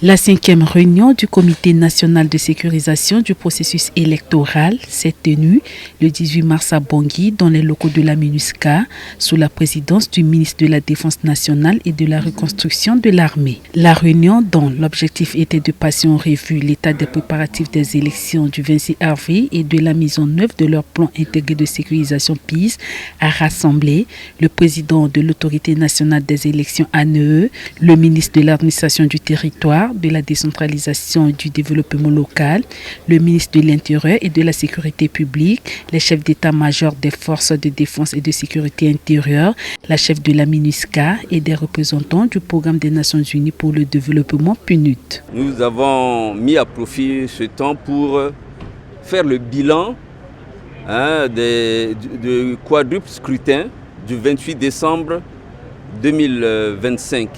La 5e réunion du Comité national de sécurisation du processus électoral s'est tenue le 18 mars à Bangui dans les locaux de la MINUSCA sous la présidence du ministre de la Défense nationale et de la reconstruction de l'armée. La réunion, dont l'objectif était de passer en revue l'état des préparatifs des élections du 26 avril et de la mise en œuvre de leur plan intégré de sécurisation PIS, a rassemblé le président de l'autorité nationale des élections ANE, le ministre de l'administration du territoire, de la décentralisation et du développement local, le ministre de l'Intérieur et de la Sécurité publique, les chefs d'état-major des forces de défense et de sécurité intérieure, la chef de la MINUSCA et des représentants du programme des Nations Unies pour le développement PNUD. Nous avons mis à profit ce temps pour faire le bilan du quadruple scrutin du 28 décembre 2025.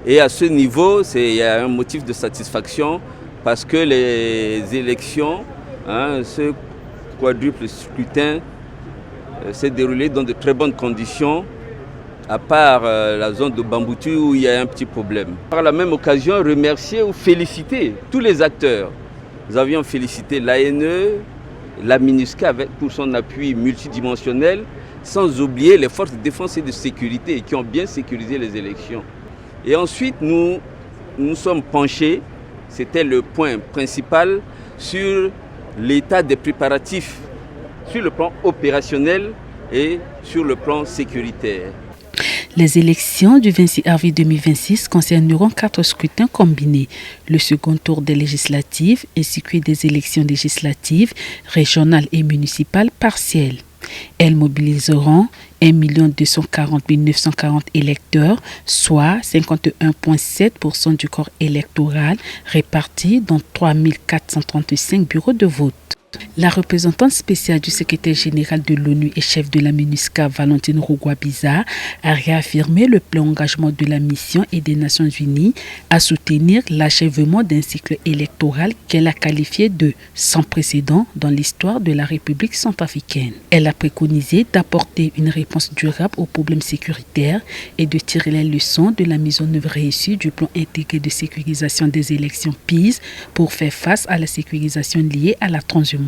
Et à ce niveau, il y a un motif de satisfaction parce que les élections, ce quadruple scrutin s'est déroulé dans de très bonnes conditions, à part la zone de Bamboutu où il y a un petit problème. Par la même occasion, remercier ou féliciter tous les acteurs. Nous avions félicité l'ANE, la MINUSCA pour son appui multidimensionnel, sans oublier les forces de défense et de sécurité qui ont bien sécurisé les élections. Et ensuite, nous sommes penchés, c'était le point principal, sur l'état des préparatifs, sur le plan opérationnel et sur le plan sécuritaire. Les élections du 26 avril 2026 concerneront 4 scrutins combinés, le second tour des législatives ainsi que des élections législatives, régionales et municipales partielles. Elles mobiliseront 1 240 940 électeurs, soit 51,7% du corps électoral répartis dans 3 435 bureaux de vote. La représentante spéciale du secrétaire général de l'ONU et chef de la MINUSCA, Valentine Rugwabiza, a réaffirmé le plein engagement de la mission et des Nations Unies à soutenir l'achèvement d'un cycle électoral qu'elle a qualifié de sans précédent dans l'histoire de la République centrafricaine. Elle a préconisé d'apporter une réponse durable aux problèmes sécuritaires et de tirer les leçons de la mise en œuvre réussie du plan intégré de sécurisation des élections PIS pour faire face à la sécurisation liée à la transhumance.